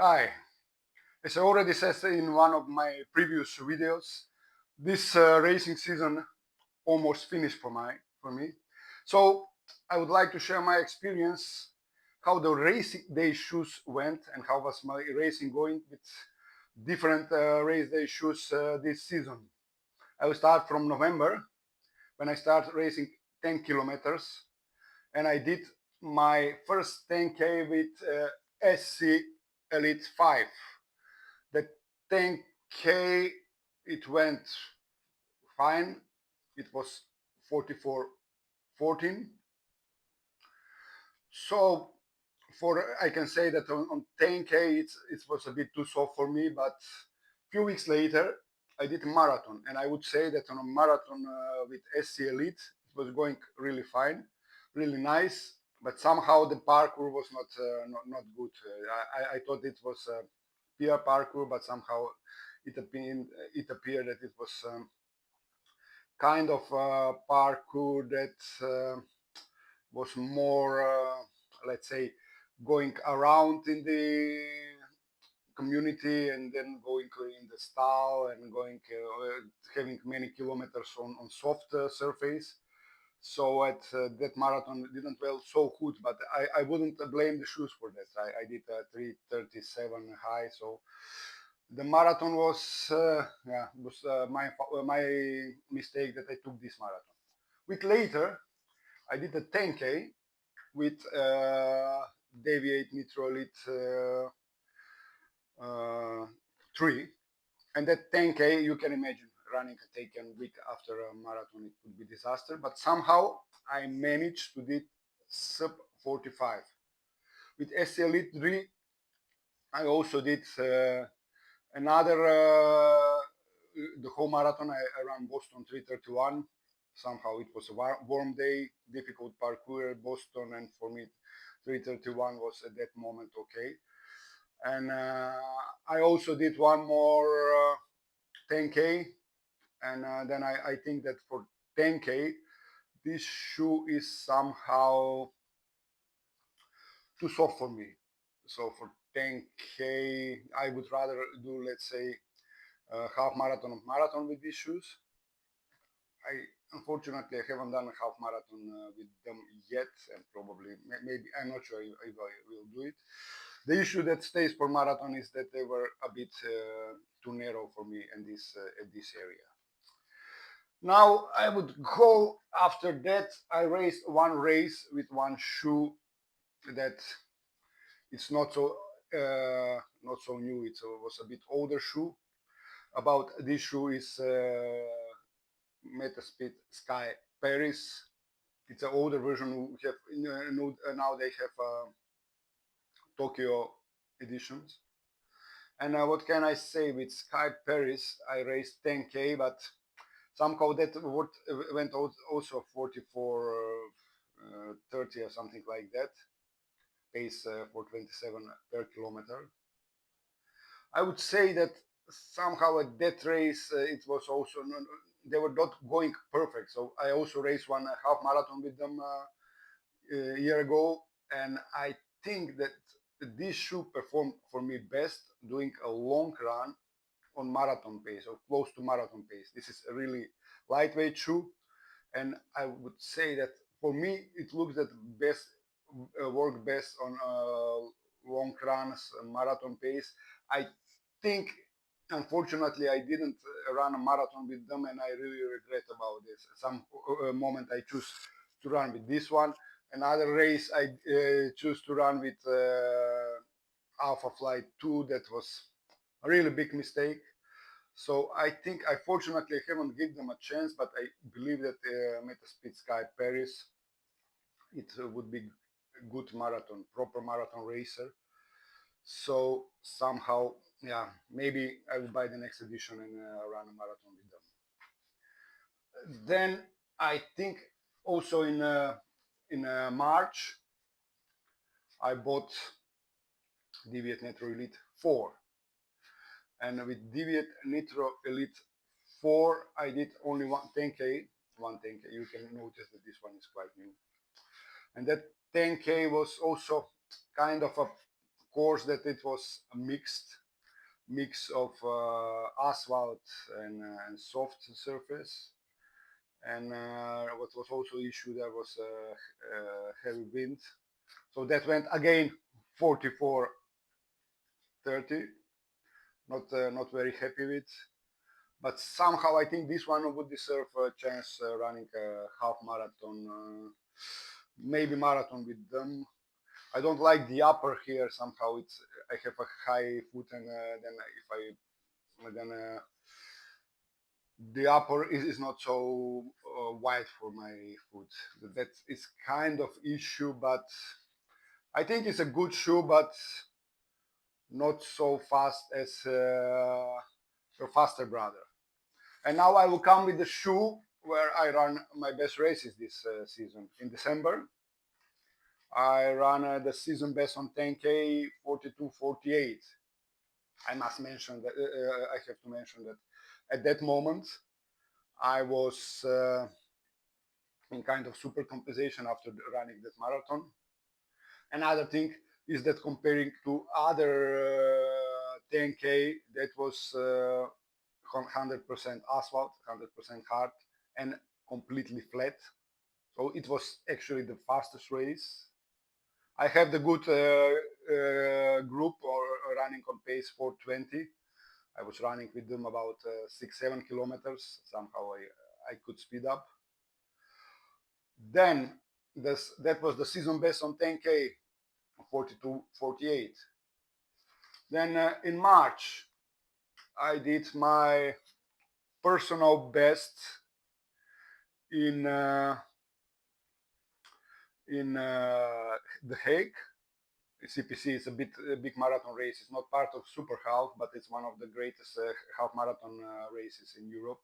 Hi, as I already said in one of my previous videos, this racing season almost finished for me. So I would like to share my experience, how the racing day shoes went and how was my racing going with different race day shoes this season. I will start from November when I start racing 10 kilometers and I did my first 10K with SC Elite 5. The 10K, it went fine. It was 44:14. So I can say that on 10K it was a bit too soft for me, but a few weeks later I did a marathon, and I would say that on a marathon with SC Elite it was going really fine, really nice. But somehow the parkour was not good. I thought it was a PR parkour, but somehow it appeared that it was kind of parkour that was more, let's say, going around in the community and then going in the stall and going having many kilometers on soft surface. So at that marathon it didn't well so good, but I wouldn't blame the shoes for that. I did a 3:37 high, so the marathon was my mistake that I took this marathon. Week later, I did a 10K with Deviate Nitro Elite 3, and that 10K you can imagine running a taken week after a marathon, it would be disaster. But somehow I managed to do sub 45 with SC Elite 3. I also did another the whole marathon. I ran Boston 3:31. Somehow it was a warm day, difficult parkour at Boston, and for me 3:31 was at that moment okay. And I also did one more 10K, and then I think that for 10K this shoe is somehow too soft for me. So for 10K I would rather do, let's say, half marathon of marathon with these shoes. I unfortunately I haven't done a half marathon with them yet, and probably maybe I'm not sure if I will do it. The issue that stays for marathon is that they were a bit too narrow for me in this at this area. Now I would go after that. I raced one race with one shoe that it's not so new. It was a bit older shoe. About this shoe is Metaspeed Sky Paris. It's an older version. We have now they have Tokyo editions. And what can I say with Sky Paris? I raced 10K, but somehow that went also 44:30 or something like that. Pace for 27 per kilometer. I would say that somehow at that race it was also they were not going perfect. So I also raced one half marathon with them a year ago, and I think that this shoe performed for me best doing a long run on marathon pace or close to marathon pace. This is a really lightweight shoe, and I would say that for me it looks that best work best on long runs, marathon pace. I think unfortunately I didn't run a marathon with them, and I really regret about this. Some moment I choose to run with this one. Another race I choose to run with Alpha Flight 2. That was a really big mistake. So I think I fortunately haven't given them a chance, but I believe that Metaspeed Sky Paris, it would be a good marathon, proper marathon racer. So somehow, yeah, maybe I will buy the next edition and run a marathon with them. Then I think also in March I bought Deviate Nitro Elite 4, and with Deviate Nitro Elite 4 I did only one 10K. You can notice that this one is quite new, and that 10K was also kind of a course that it was a mix of asphalt and soft surface. And what was also issue, there was heavy wind, so that went again 44-30. Not very happy with, but somehow I think this one would deserve a chance running a half marathon, maybe marathon with them. I don't like the upper here. Somehow I have a high foot, and then if I then the upper is not so wide for my foot. That is kind of issue, but I think it's a good shoe, but not so fast as your faster brother. And now I will come with the shoe where I run my best races this season. In December, I ran the season best on 10K 42:48. I must mention that I have to mention that at that moment I was in kind of super compensation after running that marathon. Another thing is that comparing to other 10K, that was 100% asphalt, 100% hard, and completely flat. So it was actually the fastest race. I have the good group or running on pace 420. I was running with them about 6-7 kilometers. Somehow I could speed up. Then that was the season best on 10K, 42:48. Then in March, I did my personal best in The Hague. CPC is a big marathon race. It's not part of Super Half, but it's one of the greatest half marathon races in Europe.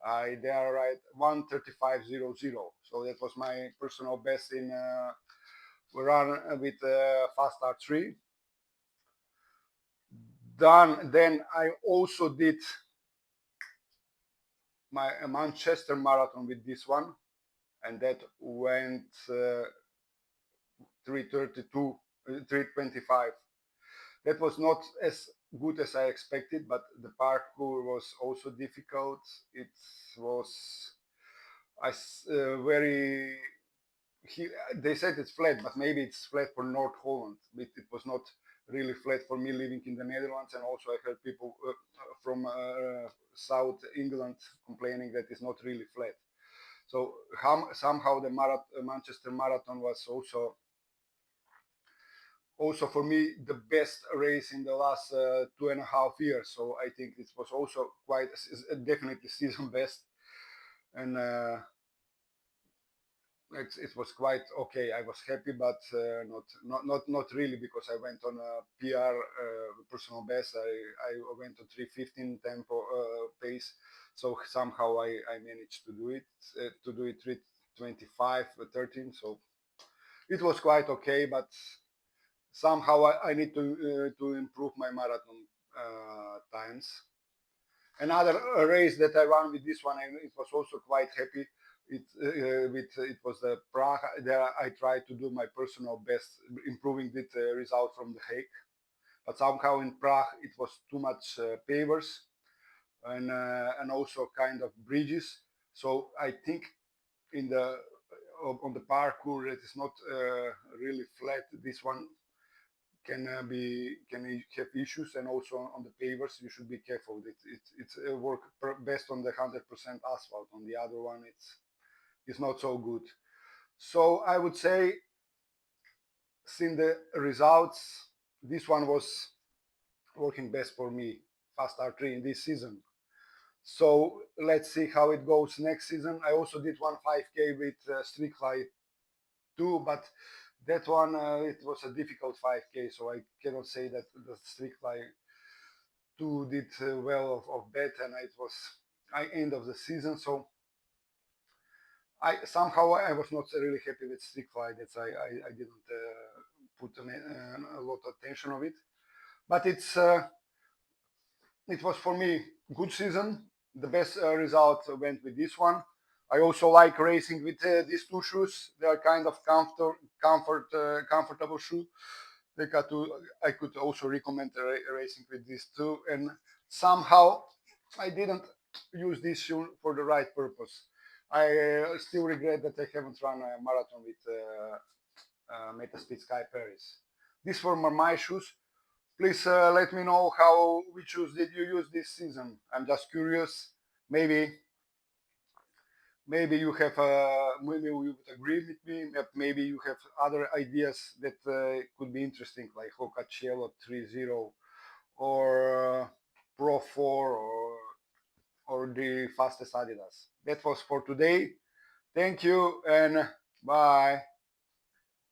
I there ride 1:35:00, so that was my personal best in run with Fast-R 3. Then I also did my Manchester marathon with this one, and that went 3:32, 3:25. That was not as good as I expected, but the parkour was also difficult. It was very. They said it's flat, but maybe it's flat for North Holland. But it was not really flat for me living in the Netherlands, and also I heard people from South England complaining that it's not really flat. So somehow the Manchester Marathon was also for me the best race in the last 2.5 years. So I think it was also quite definitely season best, and it was quite okay. I was happy, but not really, because I went on a PR personal best. I went on 3:15 tempo pace, so somehow I managed to do it 3:25:13. So it was quite okay, but somehow I need to improve my marathon times. Another race that I ran with this one, and it was also quite happy. It was the Prague. There I tried to do my personal best, improving the result from The Hague, but somehow in Prague it was too much pavers and also kind of bridges. So I think in the on the parkour it is not really flat. This one can have issues, and also on the pavers you should be careful. It's work best on the 100% asphalt. On the other one it's not so good. So I would say, seeing the results, this one was working best for me, Fast-R 3 in this season. So let's see how it goes next season. I also did one 5K with Streakfly 2, but that one it was a difficult 5K, so I cannot say that the Streakfly 2 did well of bet, and it was end of the season. So I was not really happy with Streakfly. That's I didn't put a lot of attention of it, but it was for me good season. The best result went with this one. I also like racing with these two shoes. They are kind of comfortable shoe. I could also recommend racing with these two, and somehow I didn't use this shoe for the right purpose. I still regret that I haven't run a marathon with Metaspeed Sky Paris. These were my shoes. Please let me know which shoes did you use this season. I'm just curious. Maybe maybe you have maybe you would agree with me. Maybe you have other ideas that could be interesting, like Hoka Cielo 3.0 or Pro 4 or the fastest Adidas. That was for today. Thank you and bye.